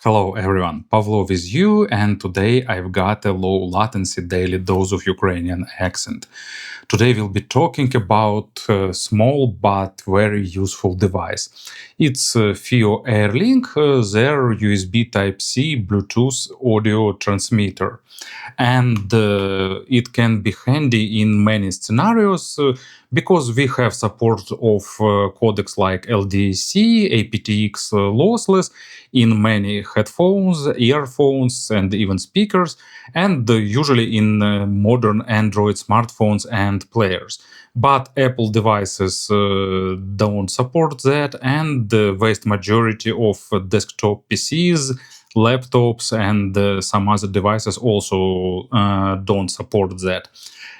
Hello everyone, Pavlo with you, and today I've got a low latency daily dose of Ukrainian accent. Today we'll be talking about a small but very useful device. It's FiiO Air Link, their USB Type-C Bluetooth audio transmitter. And it can be handy in many scenarios because we have support of codecs like LDAC, aptX lossless in many headphones, earphones, and even speakers, and usually in modern Android smartphones and players. But Apple devices don't support that, and the vast majority of desktop PCs, laptops, and some other devices also don't support that.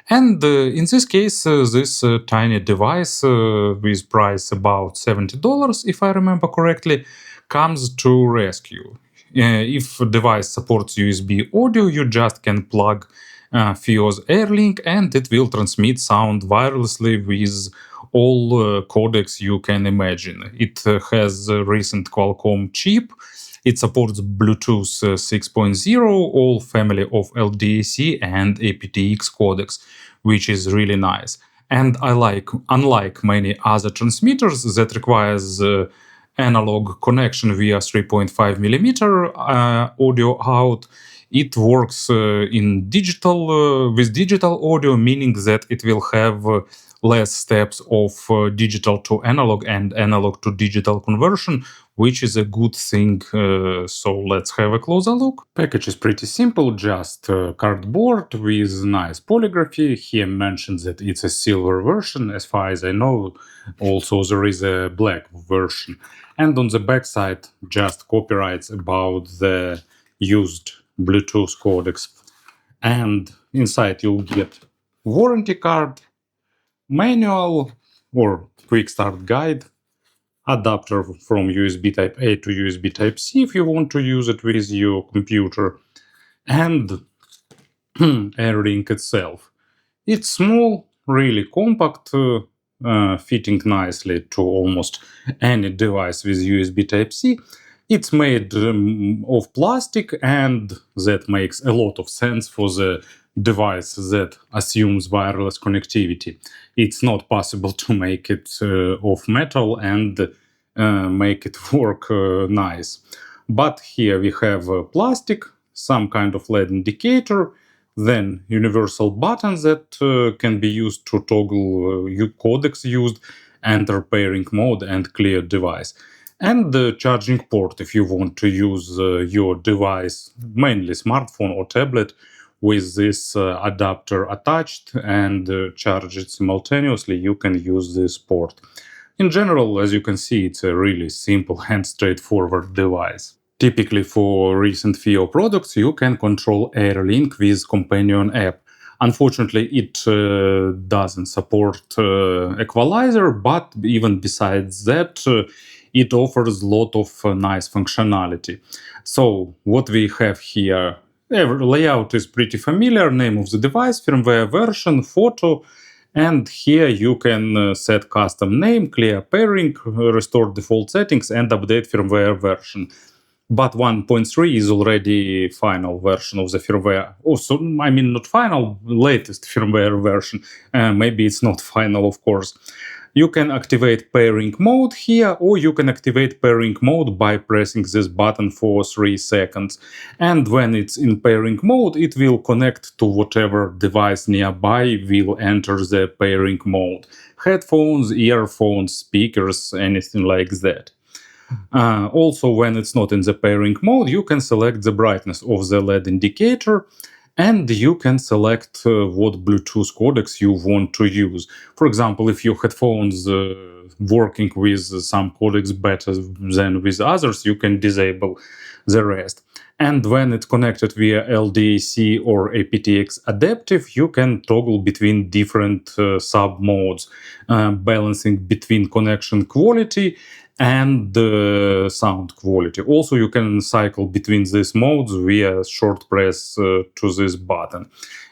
And in this case, this tiny device with price about $70, if I remember correctly, comes to rescue. If a device supports USB audio, you just can plug FiiO's Air Link and it will transmit sound wirelessly with all codecs you can imagine. It has a recent Qualcomm chip. It supports Bluetooth 6.0, all family of LDAC and aptX codecs, which is really nice. And unlike many other transmitters that requires analog connection via 3.5 millimeter audio out, it works in digital with digital audio, meaning that it will have less steps of digital to analog and analog to digital conversion, which is a good thing. So let's have a closer look. Package is pretty simple, just cardboard with nice polygraphy. Here mentions that it's a silver version. As far as I know, also there is a black version. And on the back side, just copyrights about the used Bluetooth codecs. And inside you'll get warranty card, manual or quick start guide, adapter from USB Type-A to USB Type-C if you want to use it with your computer, and Air Link itself. It's small, really compact, fitting nicely to almost any device with USB Type-C. It's made of plastic, and that makes a lot of sense for the device that assumes wireless connectivity. It's not possible to make it of metal and make it work nice. But here we have plastic, some kind of LED indicator, then universal buttons that can be used to toggle codecs used, enter pairing mode, and clear device. And the charging port if you want to use your device, mainly smartphone or tablet, with this adapter attached and charge it simultaneously, you can use this port. In general, as you can see, it's a really simple and straightforward device. Typically for recent FiiO products, you can control Air Link with companion app. Unfortunately, it doesn't support equalizer, but even besides that, it offers a lot of nice functionality. So what we have here, layout is pretty familiar, name of the device, firmware version, photo, and here you can set custom name, clear pairing, restore default settings, and update firmware version. But 1.3 is already final version of the firmware. Also, I mean, not final, latest firmware version. Maybe it's not final, of course. You can activate pairing mode here, or you can activate pairing mode by pressing this button for 3 seconds. And when it's in pairing mode, it will connect to whatever device nearby will enter the pairing mode. Headphones, earphones, speakers, anything like that. Also, when it's not in the pairing mode, you can select the brightness of the LED indicator, and you can select what Bluetooth codecs you want to use. For example, if your headphones working with some codecs better than with others, you can disable the rest. And when it's connected via LDAC or aptX adaptive, you can toggle between different sub-modes, balancing between connection quality and sound quality. Also, you can cycle between these modes via short press to this button.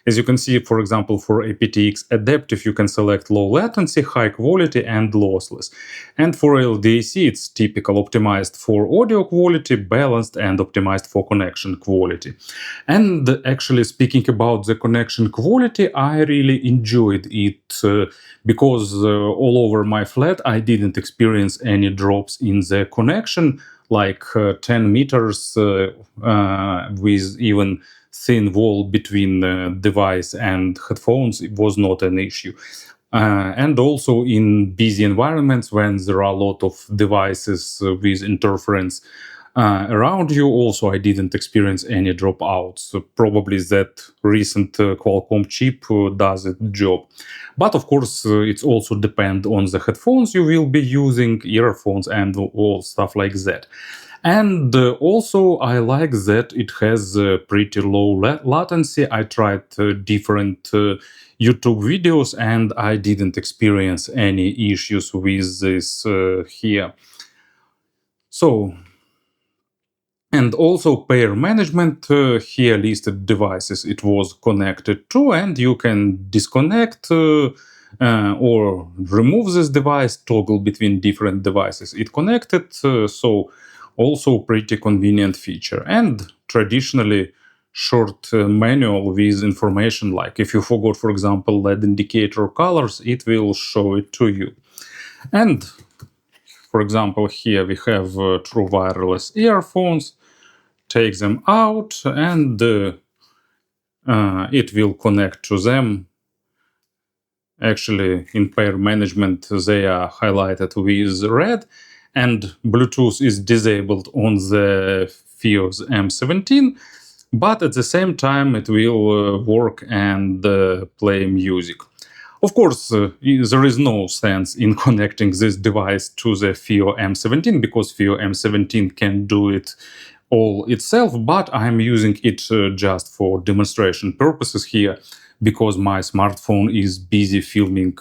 As you can see, for example, for aptX Adaptive, you can select low latency, high quality, and lossless. And for LDAC, it's typical, optimized for audio quality, balanced, and optimized for connection quality. And actually, speaking about the connection quality, I really enjoyed it because all over my flat, I didn't experience any drops in the connection, like 10 meters with even thin wall between device and headphones. It was not an issue. And also in busy environments when there are a lot of devices with interference around you, also I didn't experience any dropouts. So probably that recent Qualcomm chip does its job. But of course, it's also depend on the headphones you will be using, earphones, and all stuff like that. And also, I like that it has pretty low latency. I tried different YouTube videos and I didn't experience any issues with this here. So, and also pair management, here listed devices it was connected to, and you can disconnect or remove this device, toggle between different devices it connected, so also pretty convenient feature. And traditionally short manual with information, like if you forgot, for example, LED indicator colors, it will show it to you. And for example, here we have true wireless earphones. Take them out and it will connect to them. Actually, in pair management, they are highlighted with red, and Bluetooth is disabled on the FiiO's M17, but at the same time it will work and play music. Of course, there is no sense in connecting this device to the FiiO M17 because FiiO M17 can do it all itself, but I'm using it just for demonstration purposes here because my smartphone is busy filming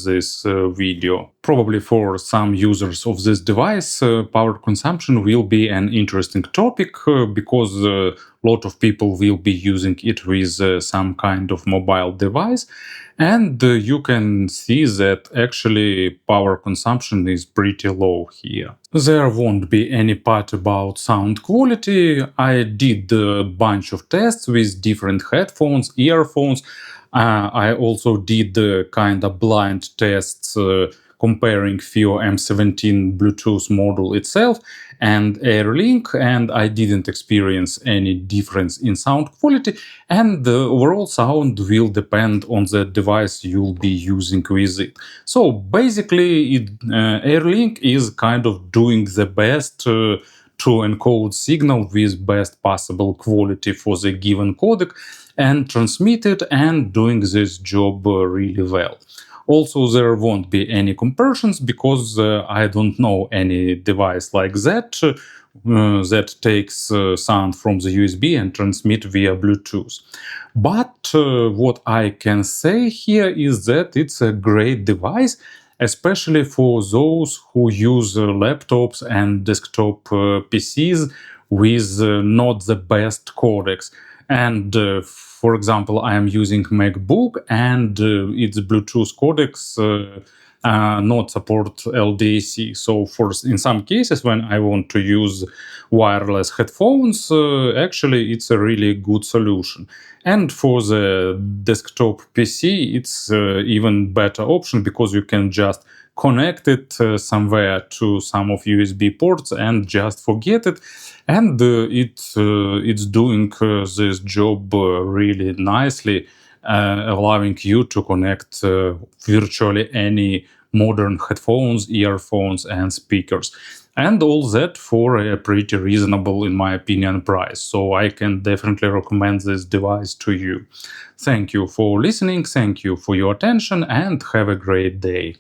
this video. Probably for some users of this device, power consumption will be an interesting topic because a lot of people will be using it with some kind of mobile device. And you can see that actually power consumption is pretty low here. There won't be any part about sound quality. I did a bunch of tests with different headphones, earphones. I also did kind of blind tests comparing FiiO M17 Bluetooth model itself and Air Link, and I didn't experience any difference in sound quality, and the overall sound will depend on the device you'll be using with it. So basically, Air Link is kind of doing the best to encode signal with best possible quality for the given codec and transmit it, and doing this job really well. Also, there won't be any conversions because I don't know any device like that that takes sound from the USB and transmit via Bluetooth. But what I can say here is that it's a great device, especially for those who use laptops and desktop PCs with not the best codecs. And for example, I am using MacBook and its Bluetooth codecs not support LDAC. So in some cases when I want to use wireless headphones, actually it's a really good solution. And for the desktop PC, it's even better option because you can just connect it somewhere to some of USB ports and just forget it, and it's doing this job really nicely, allowing you to connect virtually any modern headphones, earphones, and speakers, and all that for a pretty reasonable, in my opinion, price. So I can definitely recommend this device to you. Thank you for listening, thank you for your attention, and have a great day.